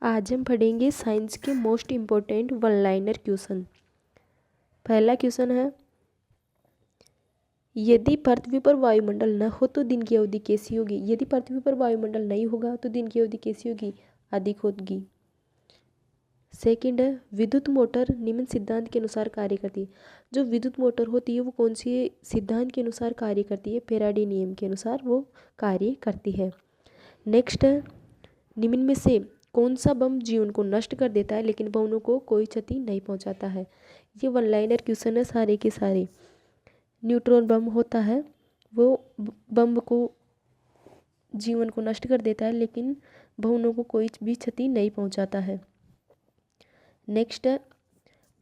आज हम पढ़ेंगे साइंस के most important one liner question. पहला क्वेश्चन है, यदि पृथ्वी पर वायुमंडल न हो तो दिन की अवधि कैसी होगी। यदि पृथ्वी पर वायुमंडल नहीं होगा तो दिन की अवधि कैसी होगी, अधिक होगी। सेकंड है, विद्युत मोटर निम्न सिद्धांत के अनुसार कार्य करती है। जो विद्युत मोटर होती है वो कौन सी सिद्धांत के अनुसार कार्य करती है, फैराडे नियम के अनुसार वो कार्य करती है। नेक्स्ट है, निम्न में से कौन सा बम जीवन को नष्ट कर देता है लेकिन भवनों को कोई क्षति नहीं पहुंचाता है। ये वन लाइनर क्वेश्चन है सारे के सारे। न्यूट्रॉन बम होता है, वो बम को जीवन को नष्ट कर देता है लेकिन भवनों को कोई भी क्षति नहीं पहुंचाता है। नेक्स्ट है,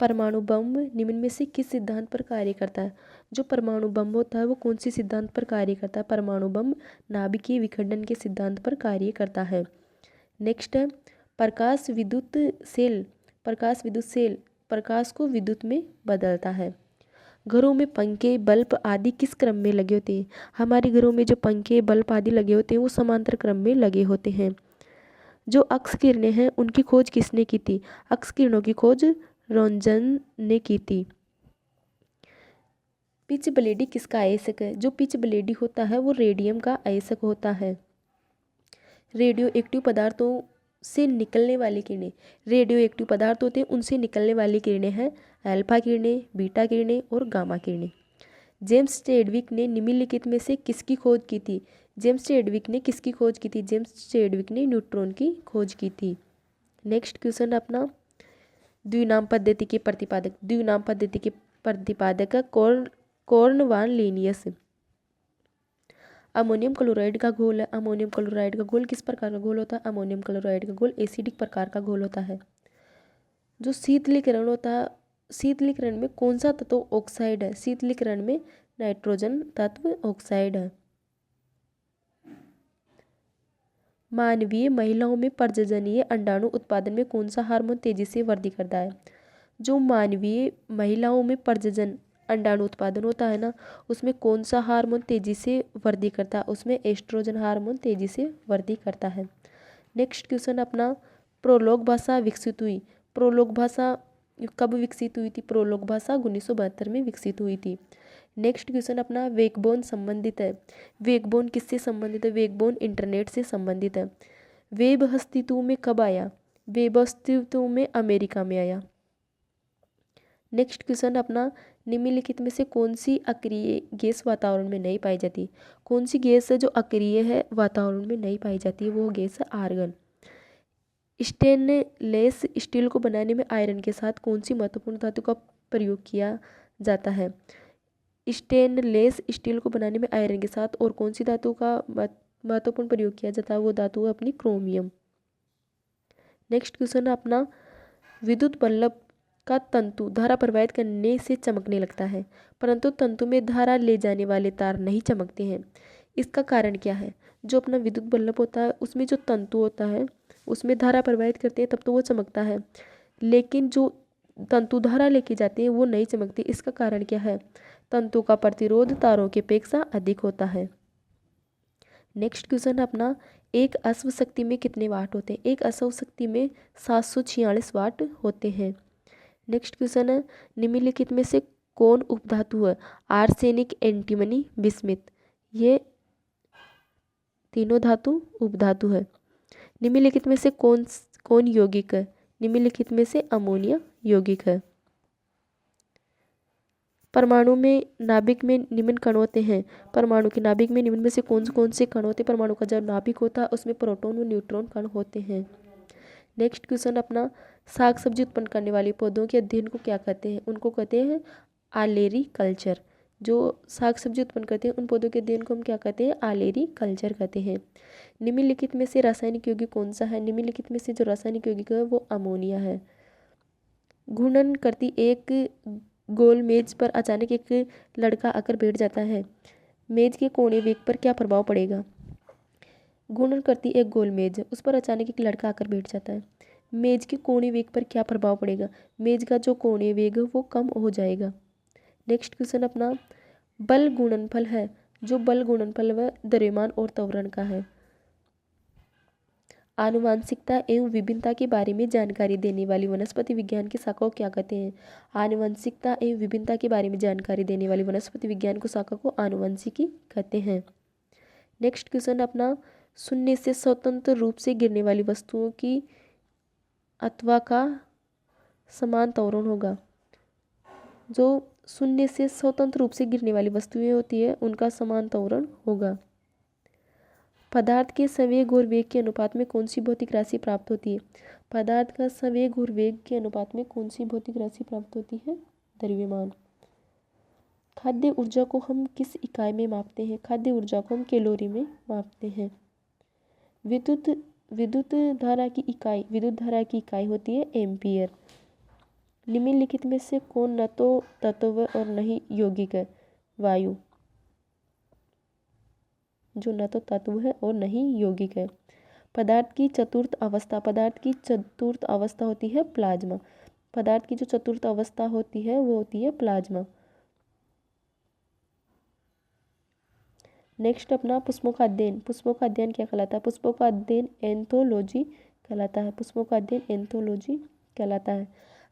परमाणु बम निम्न में से किस सिद्धांत पर कार्य करता है। जो परमाणु बम होता है वो कौन सी सिद्धांत पर कार्य करता है। परमाणु बम नाभिकीय विखंडन के सिद्धांत पर कार्य करता है। नेक्स्ट है, प्रकाश विद्युत सेल प्रकाश को विद्युत में बदलता है। घरों में पंखे बल्ब आदि किस क्रम में लगे होते हैं। हमारे घरों में जो पंखे बल्ब आदि लगे होते हैं वो समांतर क्रम में लगे होते हैं। जो अक्स किरणें हैं उनकी खोज किसने की थी। अक्स किरणों की खोज रोंजन ने की थी। पिच ब्लेडी किसका अयस्क है। जो पिच ब्लेडी होता है वो रेडियम का अयस्क होता है। रेडियो एक्टिव पदार्थों से निकलने वाली किरणें, रेडियो एक्टिव पदार्थ होते हैं उनसे निकलने वाली किरणें हैं अल्फा किरणें, बीटा किरणें और गामा किरणें। जेम्स चैडविक ने निम्नलिखित में से किसकी खोज की थी। जेम्स चैडविक ने किसकी खोज की थी। जेम्स चैडविक ने न्यूट्रॉन की खोज की थी। नेक्स्ट क्वेश्चन अपना, द्विनाम पद्धति के प्रतिपादक। द्विनाम पद्धति के प्रतिपादक है कॉर्नवान लिनियस। अमोनियम क्लोराइड का घोल है। अमोनियम क्लोराइड का घोल किस प्रकार का घोल होता है। अमोनियम क्लोराइड का घोल एसिडिक प्रकार का घोल होता है। जो शीतलीकरण होता है, शीतलीकरण में कौन सा तत्व ऑक्साइड है। शीतलीकरण में नाइट्रोजन तत्व ऑक्साइड है। मानवीय महिलाओं में प्रजननीय अंडाणु उत्पादन में कौन सा हार्मोन तेजी से वृद्धि करता है। जो मानवीय महिलाओं में प्रजनन अंडाणु उत्पादन होता है ना, उसमें कौन सा हार्मोन तेजी से वृद्धि करता है, उसमें एस्ट्रोजन हार्मोन तेजी से वृद्धि करता है। नेक्स्ट क्वेश्चन अपना, प्रोलोग भाषा विकसित हुई। प्रोलोग भाषा कब विकसित हुई थी। प्रोलोग भाषा 1972 में विकसित हुई थी। नेक्स्ट क्वेश्चन अपना, वेगबोन संबंधित है। वेगबोन किससे संबंधित है। वेगबोन इंटरनेट से संबंधित है। वेब अस्तित्व में कब आया। वेब अस्तित्व में अमेरिका में आया। नेक्स्ट क्वेश्चन अपना, निम्नलिखित में से कौन सी अक्रिय गैस वातावरण में नहीं पाई जाती। कौन सी गैस है जो अक्रिय है, वातावरण में नहीं पाई जाती है, वो गैस है आर्गन। स्टेनलेस स्टील को बनाने में आयरन के साथ कौन सी महत्वपूर्ण धातु का प्रयोग किया जाता है। स्टेनलेस स्टील को बनाने में आयरन के साथ और कौन सी धातु का महत्वपूर्ण प्रयोग किया जाता है, वो धातु है अपनी क्रोमियम। नेक्स्ट क्वेश्चन है अपना, विद्युत बल्ब का तंतु धारा प्रवाहित करने से चमकने लगता है परंतु तंतु में धारा ले जाने वाले तार नहीं चमकते हैं। इसका कारण क्या है। जो अपना विद्युत बल्ब होता है उसमें जो तंतु होता है उसमें धारा प्रवाहित करते हैं तब तो वो चमकता है, लेकिन जो तंतु धारा लेके जाते हैं वो नहीं चमकते। इसका कारण क्या है। तंतु का प्रतिरोध तारों की अपेक्षा अधिक होता है। नेक्स्ट क्वेश्चन अपना, एक अश्व शक्ति में कितने वाट होते हैं। एक अश्व शक्ति में 746 वाट होते हैं। नेक्स्ट क्वेश्चन है, निम्नलिखित में से कौन उपधातु है। आर्सेनिक, एंटीमनी, बिस्मिथ, ये तीनों धातु उपधातु है। निम्नलिखित में से कौन यौगिक है। निम्नलिखित में से अमोनिया यौगिक है। परमाणु में नाभिक में निम्न कण होते हैं। परमाणु के नाभिक में निम्न में से कौन से कण होते हैं। परमाणु का जो नाभिक होता है उसमें प्रोटॉन व न्यूट्रॉन कण होते हैं। नेक्स्ट क्वेश्चन अपना, साग सब्जी उत्पन्न करने वाले पौधों के अध्ययन को क्या कहते हैं। उनको कहते हैं आलेरी कल्चर। जो साग सब्जी उत्पन्न करते हैं उन पौधों के अध्ययन को हम क्या कहते हैं, आलेरी कल्चर कहते हैं। निम्नलिखित में से रासायनिक यौगिक कौन सा है। निम्नलिखित में से जो रासायनिक यौगिक है वो अमोनिया है। घूर्णन करती एक गोल मेज पर अचानक एक लड़का आकर बैठ जाता है, मेज के कोने वेग पर क्या प्रभाव पड़ेगा। घूर्णन करती एक गोल मेज है, उस पर अचानक एक लड़का आकर बैठ जाता है, मेज के कोने वेग पर क्या प्रभाव पड़ेगा। मेज का जो कोने वेग है वो कम हो जाएगा। नेक्स्ट क्वेश्चन अपना, बल गुणनफल है। जो बल गुणनफल वह द्रव्यमान और त्वरण का है। आनुवांशिकता एवं विभिन्नता के बारे में जानकारी देने वाली वनस्पति विज्ञान की शाखा को क्या कहते हैं? आनुवंशिकता एवं विभिन्नता के बारे में जानकारी देने वाली वनस्पति विज्ञान को शाखा को आनुवंशिकी कहते हैं। नेक्स्ट क्वेश्चन अपना, शून्य से स्वतंत्र रूप से गिरने वाली वस्तुओं की अथवा का समान त्वरण होगा। जो शून्य से स्वतंत्र रूप से गिरने वाली वस्तुएं होती है उनका समान त्वरण होगा। पदार्थ के संवेग और वेग के अनुपात में कौन सी भौतिक राशि प्राप्त होती है? पदार्थ का संवेग और वेग के अनुपात में कौन सी भौतिक राशि प्राप्त होती है? द्रव्यमान। खाद्य ऊर्जा को हम किस इकाई में मापते हैं? खाद्य ऊर्जा को हम कैलोरी में मापते हैं। विद्युत धारा की इकाई होती है एम्पियर। निम्नलिखित में से कौन न तो तत्व और न ही यौगिक है? वायु, जो न तो तत्व है और न ही यौगिक है। पदार्थ की चतुर्थ अवस्था होती है प्लाज्मा। पदार्थ की जो चतुर्थ अवस्था होती है वो होती है प्लाज्मा। नेक्स्ट अपना पुष्पों का अध्ययन क्या कहलाता है? पुष्पों का अध्ययन एंथोलॉजी कहलाता है।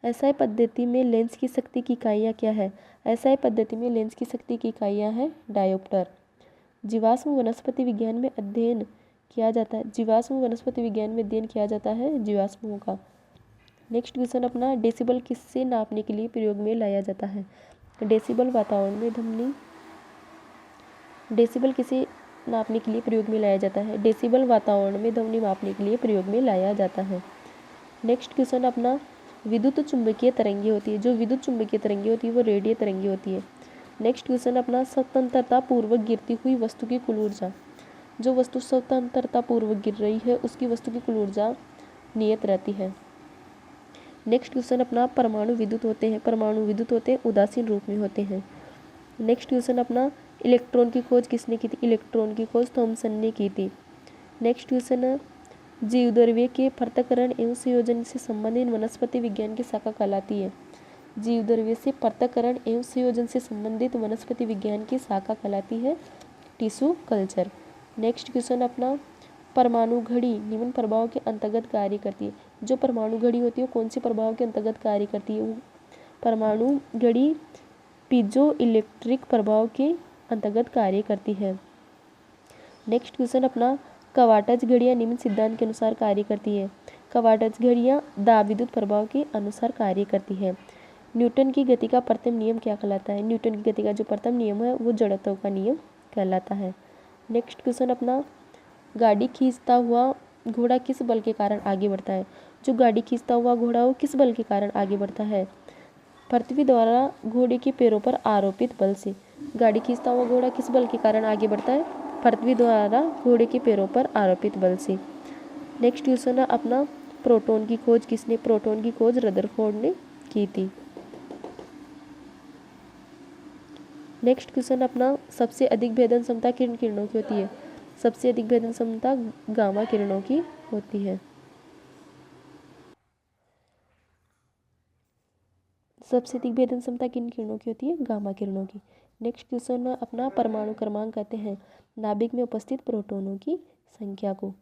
एसआई पद्धति में लेंस की शक्ति की इकाइयाँ क्या है? एसआई पद्धति में लेंस की शक्ति की इकाइयाँ हैं डायोप्टर। जीवाश्म वनस्पति विज्ञान में अध्ययन किया जाता है जीवाश्मों का। नेक्स्ट क्वेश्चन अपना, डेसिबल किससे नापने के लिए प्रयोग में लाया जाता है? डेसिबल किसे नापने के लिए प्रयोग में लाया जाता है? डेसिबल वातावरण में ध्वनि मापने के लिए प्रयोग में लाया जाता है। नेक्स्ट क्वेश्चन अपना, विद्युत चुंबकीय तरंगे होती है। जो विद्युत चुंबकीय तरंगे होती है वो रेडियो तरंगे होती है। नेक्स्ट क्वेश्चन अपना, स्वतंत्रता पूर्वक गिरती हुई वस्तु की कुल ऊर्जा। जो वस्तु स्वतंत्रता पूर्वक गिर रही है उसकी वस्तु की कुल ऊर्जा नियत रहती है। नेक्स्ट क्वेश्चन अपना, परमाणु विद्युत होते हैं उदासीन रूप में होते हैं। नेक्स्ट क्वेश्चन अपना, इलेक्ट्रॉन की खोज किसने की थी? इलेक्ट्रॉन की खोज थॉमसन ने की थी। नेक्स्ट क्वेश्चन, जीवद्रव्य के पृथक्करण एवं संयोजन से संबंधित वनस्पति विज्ञान की शाखा कहलाती है। जीवद्रव्य से पृथक्करण एवं संयोजन से संबंधित वनस्पति विज्ञान की शाखा कहलाती है टिश्यू कल्चर। नेक्स्ट क्वेश्चन अपना, परमाणु घड़ी निम्न प्रभाव के अंतर्गत कार्य करती है। जो परमाणु घड़ी होती है वो कौन से प्रभाव के अंतर्गत कार्य करती है? परमाणु घड़ी पीजो इलेक्ट्रिक प्रभाव के अंतर्गत कार्य करती है। नेक्स्ट क्वेश्चन अपना, कवाटज घड़ियाँ निम्न सिद्धांत के अनुसार कार्य करती है। कवाटज घड़ियाँ दाविद्युत प्रभाव के अनुसार कार्य करती है। न्यूटन की गति का प्रथम नियम क्या कहलाता है? न्यूटन की गति का जो प्रथम नियम है वो जड़त्व का नियम कहलाता है। नेक्स्ट क्वेश्चन अपना, गाड़ी खींचता हुआ घोड़ा किस बल के कारण आगे बढ़ता है? जो गाड़ी खींचता हुआ घोड़ा हो किस बल के कारण आगे बढ़ता है? पृथ्वी द्वारा घोड़े के पैरों पर आरोपित बल से। गाड़ी खींचता हुआ घोड़ा किस बल के कारण आगे बढ़ता है? पृथ्वी द्वारा घोड़े के पैरों पर आरोपित बल से। नेक्स्ट क्वेश्चन है अपना, प्रोटॉन की खोज किसने? प्रोटॉन की खोज रदरफोर्ड ने की थी। नेक्स्ट क्वेश्चन अपना, सबसे अधिक भेदन क्षमता किन किरणों की होती है? सबसे अधिक भेदन क्षमता गामा किरणों की होती है। सबसे अधिक भेदन क्षमता किन किरणों की होती है? गामा किरणों की। नेक्स्ट क्वेश्चन में अपना, परमाणु क्रमांक कहते हैं नाभिक में उपस्थित प्रोटॉनों की संख्या को।